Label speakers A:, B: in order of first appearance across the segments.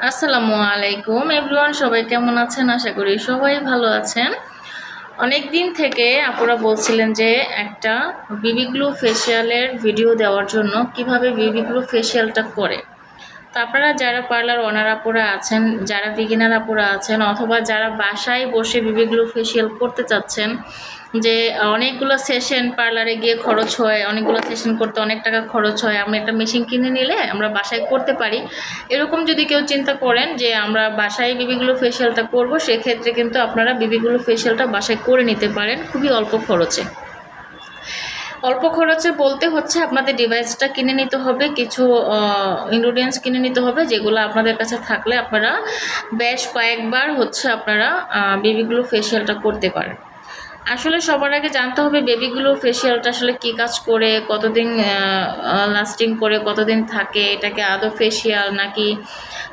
A: আসসালামু আলাইকুম এভরিওয়ান, সবাই কেমন আছেন? আশা করি সবাই ভালো আছেন। অনেক দিন থেকে আপুরা বলছিলেন যে একটা বিবি গ্লো ফেসিয়ালের ভিডিও দেওয়ার জন্য, কিভাবে বিবি গ্লো ফেসিয়ালটা করে। তো আপনারা যারা পার্লার ওনার আপুরা আছেন, যারা বিগিনার আপুরা আছেন, অথবা যারা বাসায় বসে বিবি গ্লো ফেসিয়াল করতে চাচ্ছেন, যে অনেকগুলো সেশন পার্লারে গিয়ে খরচ হয়, অনেকগুলো সেশন করতে অনেক টাকা খরচ হয়, আমরা একটা মেশিন কিনে নিলে আমরা বাসায় করতে পারি, এরকম যদি কেউ চিন্তা করেন যে আমরা বাসায় বিবি গ্লো ফেসিয়ালটা করব, সেক্ষেত্রে কিন্তু আপনারা বিবি গ্লো ফেসিয়ালটা বাসায় করে নিতে পারেন খুবই অল্প খরচে। অল্প খরচে বলতে হচ্ছে আপনাদের ডিভাইসটা কিনে নিতে হবে, কিছু ইনগ্রিডিয়েন্টস কিনে নিতে হবে, যেগুলো আপনাদের কাছে থাকলে আপনারা বেশ কয়েকবার হচ্ছে আপনারা বেবি গ্লো ফেসিয়ালটা করতে পারেন। আসলে সবার আগে জানতে হবে বেবি গ্লো ফেসিয়ালটা আসলে কী কাজ করে, কতদিন লাস্টিং করে, কতদিন থাকে, এটাকে আদৌ ফেসিয়াল নাকি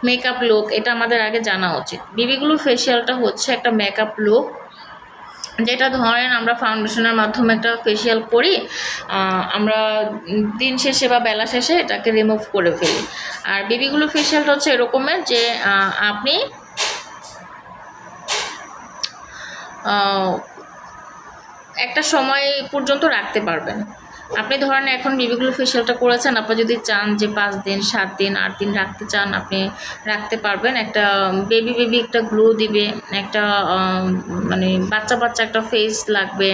A: মেকআপ লুক, এটা আমাদের আগে জানা উচিত। বেবি গ্লো ফেসিয়ালটা হচ্ছে একটা মেকআপ লুক, যেটা ধরেন আমরা ফাউন্ডেশনের মাধ্যমে একটা ফেসিয়াল করি, আমরা দিন শেষে বা বেলা শেষে এটাকে রিমুভ করে ফেলি। আর বেবি গ্লো ফেসিয়ালটা হচ্ছে এরকমের যে আপনি একটা সময় পর্যন্ত রাখতে পারবেন। আপনি ধরেন এখন বেবি গ্লো ফেসিয়ালটা করেছেন, আপনি যদি চান যে 5 দিন 7 দিন 8 দিন রাখতে চান, আপনি রাখতে পারবেন। একটা বেবি একটা গ্লো দিবে, একটা মানে বাচ্চা বাচ্চা একটা ফেস লাগবে,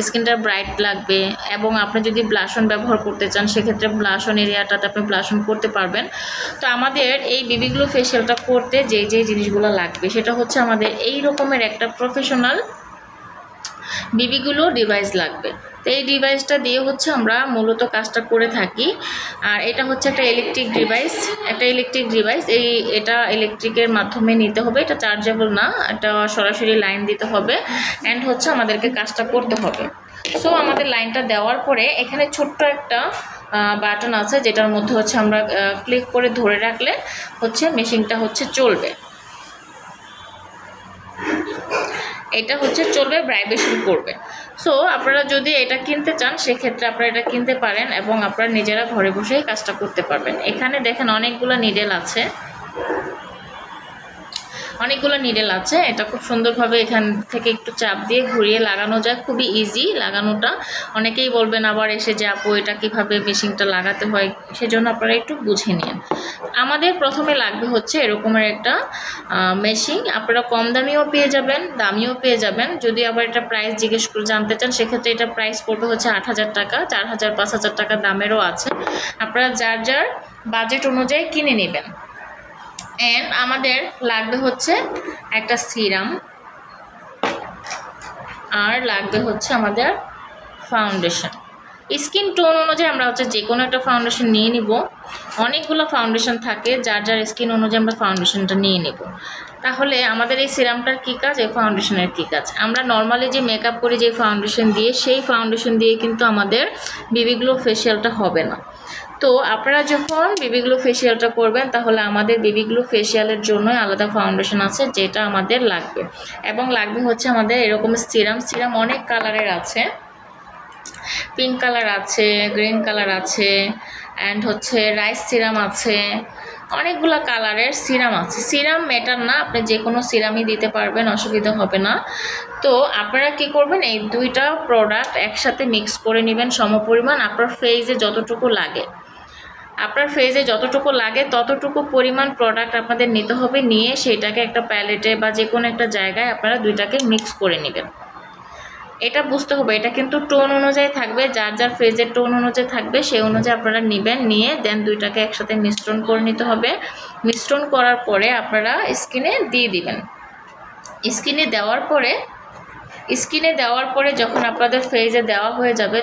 A: স্কিনটা ব্রাইট লাগবে। এবং আপনি যদি ব্লাশন ব্যবহার করতে চান, সেক্ষেত্রে ব্লাশন এরিয়াটাতে আপনি ব্লাশন করতে পারবেন। তো আমাদের এই বেবি গ্লো ফেসিয়ালটা করতে যে জিনিসগুলো লাগবে, সেটা হচ্ছে আমাদের এই রকমের একটা প্রফেশনাল বিবি গ্লো ডিভাইস লাগবে। তো এই ডিভাইসটা দিয়ে হচ্ছে আমরা মূলত কাজটা করে থাকি। আর এটা হচ্ছে একটা ইলেকট্রিক ডিভাইস, এটা ইলেকট্রিকের মাধ্যমে নিতে হবে, এটা চার্জেবল না, এটা সরাসরি লাইন দিতে হবে অ্যান্ড হচ্ছে আমাদেরকে কাজটা করতে হবে। সো আমাদের লাইনটা দেওয়ার পরে এখানে ছোট্ট একটা বাটন আছে, যেটার মধ্যে হচ্ছে আমরা ক্লিক করে ধরে রাখলে হচ্ছে মেশিনটা হচ্ছে চলবে, এটা হচ্ছে চলবে, ভাইব্রেশন করবে। সো আপনারা যদি এটা কিনতে চান, সেক্ষেত্রে আপনারা এটা কিনতে পারেন এবং আপনারা নিজেরা ঘরে বসেই কাজটা করতে পারবেন। এখানে দেখেন অনেকগুলো নিডেল আছে, এটা খুব সুন্দরভাবে এখান থেকে একটু চাপ দিয়ে ঘুরিয়ে লাগানো যায়, খুবই ইজি লাগানোটা। অনেকেই বলবেন আবার এসে যে আপু এটা কীভাবে মেশিনটা লাগাতে হয়, সেজন্য আপনারা একটু বুঝে নিন। আমাদের প্রথমে লাগবে হচ্ছে এরকমের একটা মেশিন, আপনারা কম দামিও পেয়ে যাবেন, দামিও পেয়ে যাবেন। যদি আবার এটা প্রাইস জিজ্ঞেস করে জানতে চান, সেক্ষেত্রে এটা প্রাইস পড়বে হচ্ছে 8,000 টাকা, 4,000 5,000 টাকা দামেরও আছে। আপনারা যার যার বাজেট অনুযায়ী কিনে নেবেন। অ্যান্ড আমাদের লাগবে হচ্ছে একটা সিরাম, আর লাগবে হচ্ছে আমাদের ফাউন্ডেশন। স্কিন টোন অনুযায়ী আমরা হচ্ছে যে কোনো একটা ফাউন্ডেশন নিয়ে নিব। অনেকগুলো ফাউন্ডেশন থাকে, যার যার স্কিন অনুযায়ী আমরা ফাউন্ডেশনটা নিয়ে নেব। তাহলে আমাদের এই সিরামটার কী কাজ, এই ফাউন্ডেশনের কী কাজ, আমরা নর্মালি যে মেকআপ করি যে ফাউন্ডেশন দিয়ে, সেই ফাউন্ডেশন দিয়ে কিন্তু আমাদের বেবি গ্লো ফেসিয়ালটা হবে না। তো আপনারা যখন বেবি গ্লো ফেসিয়ালটা করবেন, তাহলে আমাদের বেবি গ্লো ফেসিয়ালের জন্য আলাদা ফাউন্ডেশন আছে, যেটা আমাদের লাগবে। এবং লাগবে হচ্ছে আমাদের এরকম সিরাম অনেক কালারের আছে, পিঙ্ক কালার আছে, গ্রিন কালার আছে, অ্যান্ড হচ্ছে রাইস সিরাম আছে, অনেকগুলো কালারের সিরাম আছে। সিরাম ম্যাটার না, আপনি যে কোনো সিরামই দিতে পারবেন, অসুবিধা হবে না। তো আপনারা কি করবেন, এই দুইটা প্রোডাক্ট একসাথে মিক্স করে নেবেন সমপরিমাণ। আপনার ফেসে যতটুকু লাগে ততটুকু পরিমাণ প্রোডাক্ট আপনাদের নিতে হবে, নিয়ে সেটাকে একটা প্যালেটে বা যে কোনো একটা জায়গায় আপনারা দুইটাকে মিক্স করে নেবেন। এটা বুঝতে হবে, এটা কিন্তু টোন অনুযায়ী থাকবে, যার যার ফেজের টোন অনুযায়ী থাকবে, সেই অনুযায়ী আপনারা নেবেন, নিয়ে দেন দুইটাকে একসাথে মিশ্রণ করে নিতে হবে। মিশ্রণ করার পরে আপনারা স্কিনে দিয়ে দিবেন। স্কিনে দেওয়ার পরে যখন আপনাদের ফেজে দেওয়া হয়ে যাবে,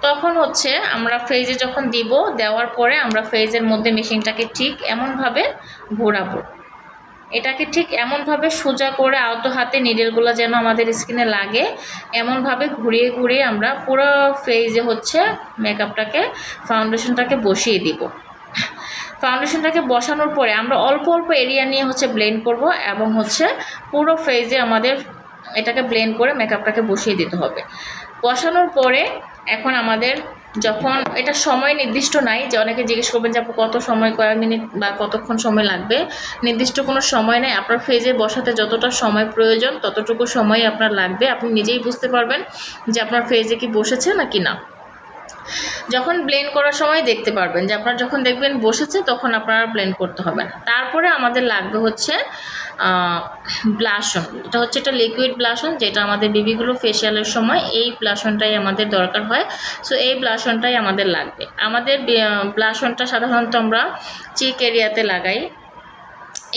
A: তখন হচ্ছে আমরা ফেজে যখন দেওয়ার পরে আমরা ফেজের মধ্যে মেশিনটাকে ঠিক এমনভাবে ঘোরাবো, এটাকে ঠিক এমনভাবে সোজা করে আলতো হাতে নিডেলগুলো যেন আমাদের স্কিনে লাগে, এমনভাবে ঘুরিয়ে ঘুরিয়ে আমরা পুরো ফেজে হচ্ছে ফাউন্ডেশনটাকে বসিয়ে দিব। ফাউন্ডেশনটাকে বসানোর পরে আমরা অল্প অল্প এরিয়া নিয়ে হচ্ছে ব্লেন্ড করব, এবং হচ্ছে পুরো ফেজে আমাদের এটাকে ব্লেন্ড করে মেকআপটাকে বসিয়ে দিতে হবে। বসানোর পরে এখন আমাদের যখন এটা সময় নির্দিষ্ট নাই, যে অনেকে জিজ্ঞেস করবেন যে আপু কত সময়, কয়েক মিনিট বা কতক্ষণ সময় লাগবে, নির্দিষ্ট কোনো সময় নেই। আপনার ফেজে বসাতে যতটা সময় প্রয়োজন ততটুকু সময় আপনার লাগবে। আপনি নিজেই বুঝতে পারবেন যে আপনার ফেজে কি বসেছে নাকি না। যখন ব্লেন্ড করার সময় দেখতে পারবেন যে আপনার যখন দেখবেন বসেছে তখন আপনার ব্লেন্ড করতে হবে না। তারপরে আমাদের লাগবে হচ্ছে ব্লাশন। এটা হচ্ছে একটা লিকুইড ব্লাশন, যেটা আমাদের বেবিগুলো ফেশিয়ালের সময় এই ব্লাশনটাই আমাদের দরকার হয়। সো এই ব্লাশনটাই আমাদের লাগবে। আমাদের ব্লাশনটা সাধারণত আমরা চিক এরিয়াতে লাগাই,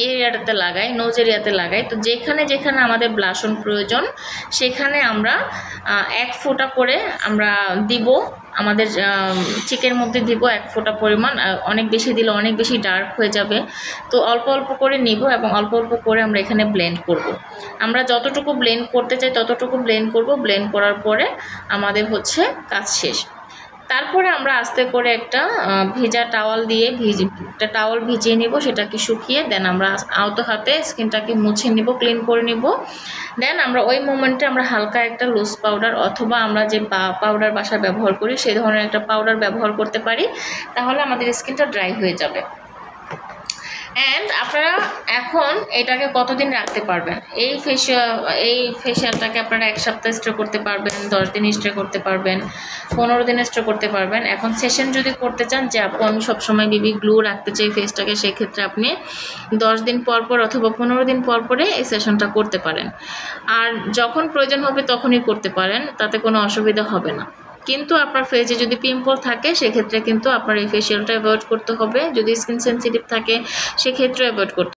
A: এই এরিয়াটাতে লাগাই, নোজ এরিয়াতে লাগাই। তো যেখানে যেখানে আমাদের ব্লাশন প্রয়োজন সেখানে আমরা 1 ফোঁটা করে আমরা দিব, আমাদের চিকের মধ্যে দিব 1 ফোঁটা পরিমাণ। অনেক বেশি দিলে অনেক বেশি ডার্ক হয়ে যাবে, তো অল্প অল্প করে নিব এবং অল্প অল্প করে আমরা এখানে ব্লেন্ড করব। আমরা যতটুকু ব্লেন্ড করতে চাই ততটুকু ব্লেন্ড করব। ব্লেন্ড করার পরে আমাদের হচ্ছে কাজ শেষ। তারপরে আমরা আস্তে করে একটা ভেজা টাওয়াল দিয়ে একটা টাওয়াল ভিজিয়ে নিব, সেটাকে শুকিয়ে দেন আমরা আলতো হাতে স্কিনটাকে মুছে নিব, ক্লিন করে নিব। দেন আমরা ওই মোমেন্টে আমরা হালকা একটা লুজ পাউডার অথবা আমরা যে পাউডার বাসায় ব্যবহার করি সেই ধরনের একটা পাউডার ব্যবহার করতে পারি, তাহলে আমাদের স্কিনটা ড্রাই হয়ে যাবে। অ্যান্ড আপনারা এখন এটাকে কতদিন রাখতে পারবেন, এই ফেশিয়ালটাকে আপনারা 1 সপ্তাহ স্টে করতে পারবেন, 10 দিন স্টে করতে পারবেন, 15 দিন স্টে করতে পারবেন। এখন সেশন যদি করতে চান যে আপু আমি সবসময় বেবি গ্লু রাখতে চাই ফেসটাকে, সেক্ষেত্রে আপনি 10 দিন পর পর অথবা 15 দিন পর পরে এই সেশনটা করতে পারেন। আর যখন প্রয়োজন হবে তখনই করতে পারেন, তাতে কোনো অসুবিধা হবে না। কিন্তু আপনার ফেসে যদি পিম্পল থাকে সেক্ষেত্রে কিন্তু আপনার এই ফেশিয়ালটা অ্যাভয়েড করতে হবে। যদি স্কিন সেন্সিটিভ থাকে সেক্ষেত্রে অ্যাভয়েড করতে